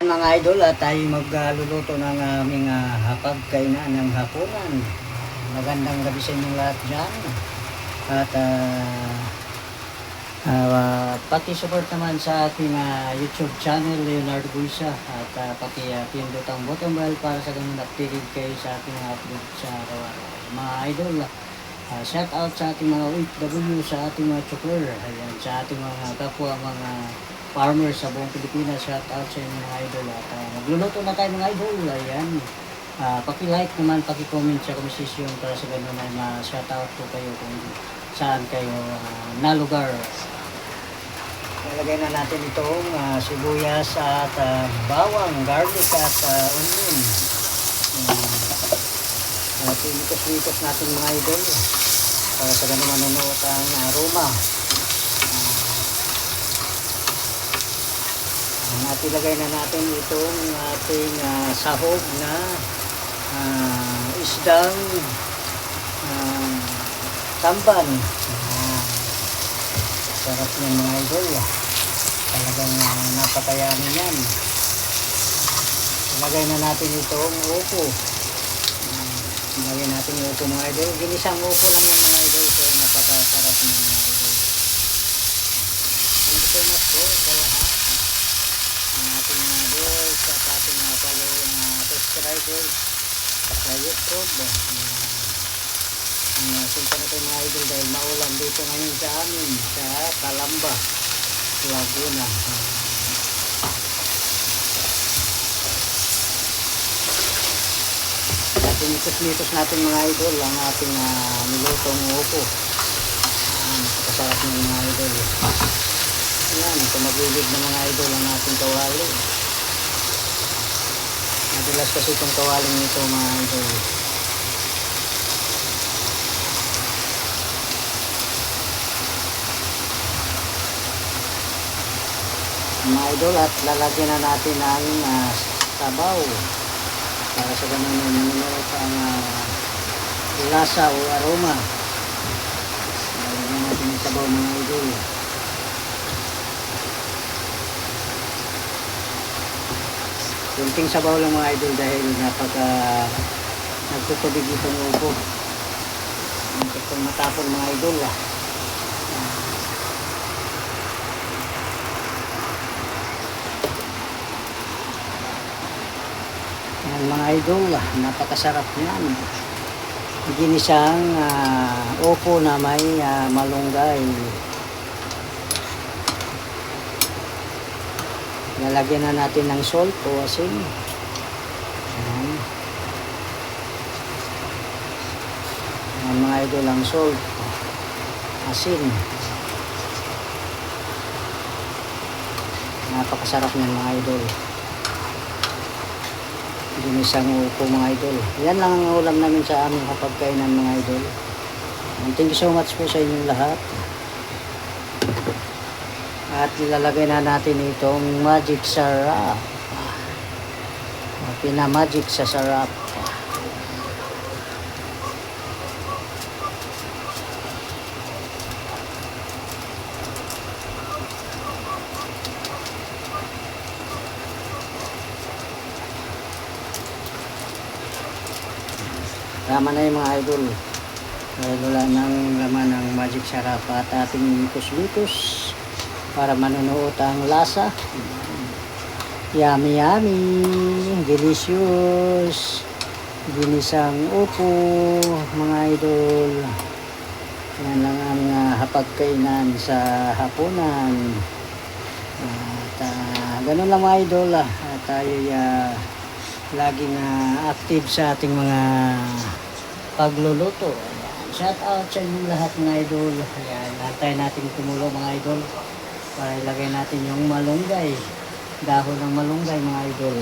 mga idol at tayo magluluto ng aming hapagkainan ng hapunan. Magandang gabi sa inyong lahat dyan. At paki-support naman sa ating YouTube channel, Leonardo Buisa. At paki-pindot ang button bell para sa ganun updated kayo sa ating mga upload sa araw-araw. Mga idol, shout out sa ating mga OFW, sa ating mga chokler, ayan, sa ating mga kapwa, mga farmers sa buong Pilipinas. Shout out sa inyo mga idol. At magluluto na tayo mga idol. Ayan. Paki-like naman, paki-comment sa komisisyon para sa ganun ay ma-shout out po kayo kung saan kayo na lugar. Ilagay na natin itong sibuyas at bawang, garlic at onion. Inikos-nikos natin mga idol para sa ganun manunuot ang aroma. At ilagay na natin itong ating sahog na isdang tamban. Sarap yan mga idol. Talagang napakayanin yan. Ilagay na natin itong upo. Ilagay natin yung upo mga idol. Ginisang upo lang yan mga idol. So napakasarap yan mga idol. Thank you so much po sa lahat ang ating mga viewers at ating mga subscribers sa YouTube. Sinta na tayo mga idol dahil maulan dito ngayon sa amin sa Calamba, Laguna. At initos-nitos natin mga idol ang ating nilutong upo. Napakasarap ng mga idol. Ayan, tumagilid ng mga idol ang ating kawali. Madalas kasi itong kawaling nito mga idol. Mga idol, at lalagyan na natin ang sabaw para sa ganun na manunuot ang lasa o aroma. Lalagyan natin ang sabaw mga idol. Kunting sabaw lang mga idol dahil nagtutubig itong upo. Itong matapon mga idol. Yan mga idol, napakasarap yan. Ginisang upo na may malunggay. Lalagyan na natin ng salt o asin. Ayan. Ayan mga idol, ang salt, asin. Napakasarap niyan mga idol. Ginisang upo mga idol. Yan lang ang ulam namin sa aming hapagkainan mga idol. And thank you so much po sa inyong lahat. At ilalagay na natin itong magic sarap. Pinamagic sa sarap. Tama na yung mga idol. Dahil wala nang laman ng magic sarap at ating likus-likus para manunuot ang lasa. Yummy yummy, delicious, ginisang upo mga idol. Yan lang ang hapagkainan sa hapunan. At ganun lang mga idol. At tayo laging active sa ating mga pagluluto. Shout out sa inyong lahat mga idol. Ayan, antay natin kumulo mga idol para ilagay natin yung malunggay, dahon ng malunggay mga idol.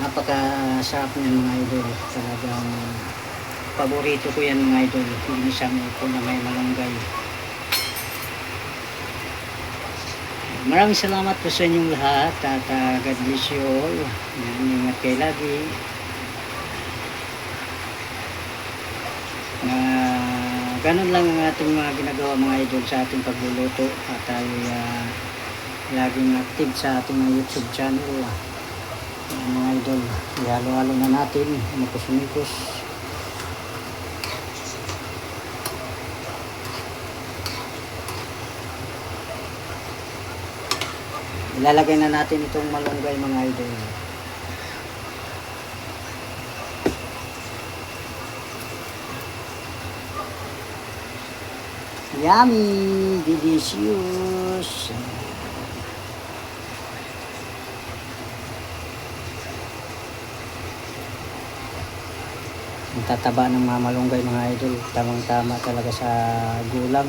Napakasarap niyan mga idol. Talagang paborito ko yan mga idol. Ginisang upo na may malunggay. Maraming salamat po sa inyong lahat at God bless you all. Ingat kayo lagi. Ganun lang ang ating mga ginagawa mga idol sa ating pagluluto. At tayo laging active sa ating YouTube channel. Ayan, mga idol, ihalo-halo na natin, umikos-umikos. Ilalagay na natin itong malunggay, mga idol. Yummy! Delicious! Ang tataba ng mga malunggay, mga idol. Tamang-tama talaga sa gulang.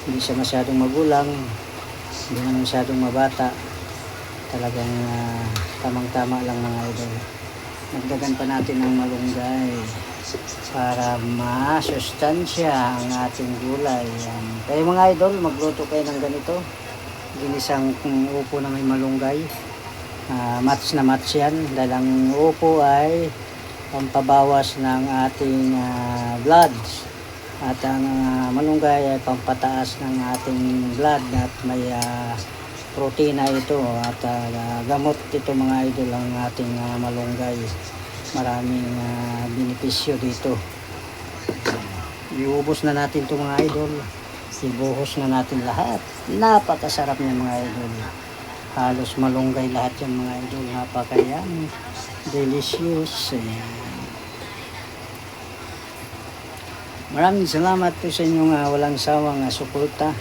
Hindi siya masyadong magulang. Hindi naman masyadong mabata. Talagang tamang-tama lang, mga idol. Nagdagan pa natin ng malunggay para masustansya ang ating gulay. Yan. Kaya mga idol, magluto kayo ng ganito. Ginisang upo na may malunggay. Match na match yan. Dahil ang upo ay pampabawas ng ating blood. At ang malunggay ay pampataas ng ating blood at may protina ito. At gamot ito, mga idol, ang ating malunggay. Maraming benepisyo dito. Iubos na natin ito, mga idol. Ibuhos na natin lahat. Napakasarap niya, mga idol. Halos malunggay lahat yan, mga idol. Napakayami. Delicious. Ayan. Maraming salamat po sa inyong walang sawang suporta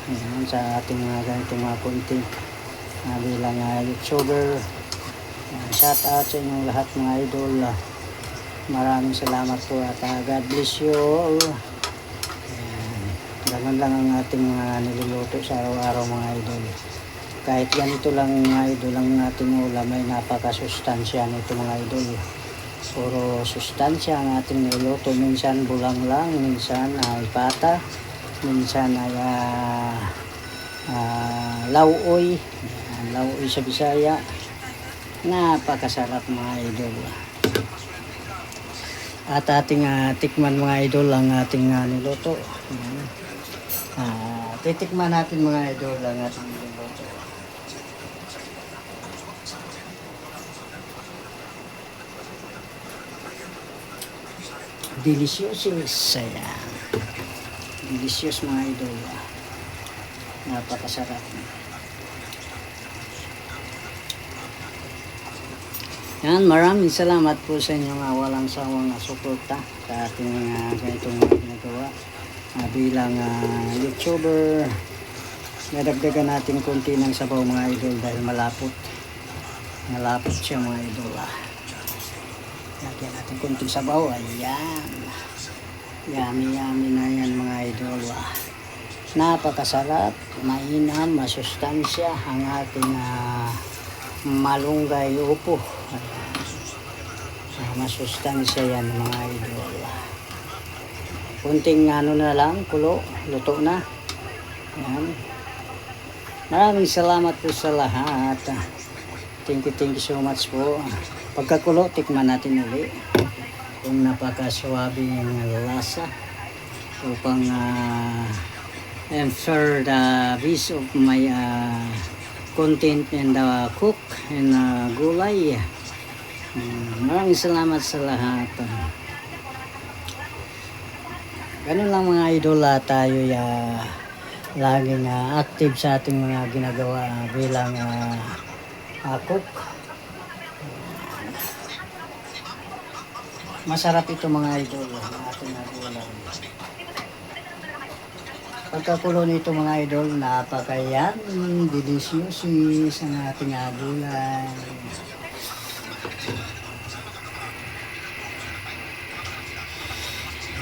sa ating ganitong content bilang YouTuber. Shout out sa inyong lahat, mga idol. Maraming salamat po at God bless you all. Ganun lang ang ating niluluto sa araw-araw, mga idol. Kahit ganito lang, mga idol, ang ating ulam ay napakasustansya nito, mga idol. Puro sustansya ang ating niluto. Minsan bulang lang, minsan ay pata, minsan ay lauoy. Lauoy sa Bisaya. Napakasarap, mga idol. At ating tikman, mga idol, ang ating niluto. Titikman natin, mga idol, ang ating niluto. Delicious. Ayan. Delicious, mga idol. Napakasarap. Yan, maraming salamat po sa inyong walang sawang suporta sa ating ganitong ginagawa bilang YouTuber. Nadagdagan natin konti ng sabaw, mga idol, dahil malapot siya, mga idol. Lagyan natin konting sabaw. Ayan, yummy na yan, mga idol. Napakasarap, mainam, masustansya ang ating malunggay upo. Masustansya yan, mga idol. Kunting na lang, kulo, luto na. Yan. Maraming salamat po sa lahat. Thank you so much po. Pagkakulo, tikman natin uli kung napakaswabe yung lasa upang ensure the base of my content and cook and gulay. Maraming salamat sa lahat. Ganun lang, mga idol, tayo laging active sa ating mga ginagawa bilang cook. Masarap ito, mga idol, ang ating gulay. Pagkakulo nito, mga idol, napakayami, delicious ang ating gulay.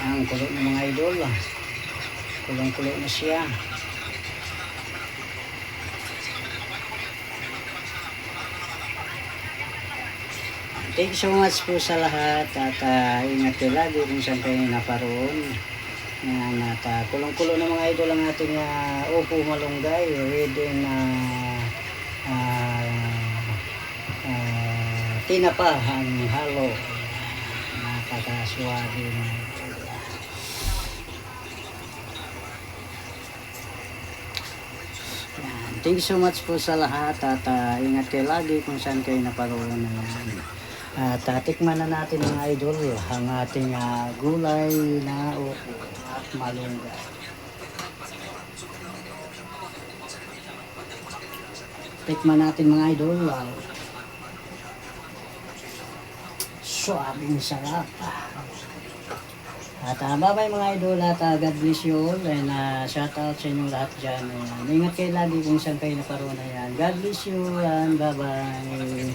Ang kulo ng mga idol, kulong-kulo na siya. Thank you so much po sa lahat at ingat kayo lagi kung saan kayo naparoon. Yan, at kulong-kulo na, mga idol, ang ating upo malunggay, ready na tinapa ang halo. Napakaswabe na. thank you so much po sa lahat at ingat kayo lagi kung saan kayo naparoon na yan. At tikman na natin mga idol ang ating gulay na upo at malunggay. Tikman natin mga idol. Suabing sarap. At bye-bye mga idol at God bless you all and shout out sa inyong lahat dyan. Ayan. Ingat kayo lagi kung saan kayo naparoon na yan. God bless you and bye-bye.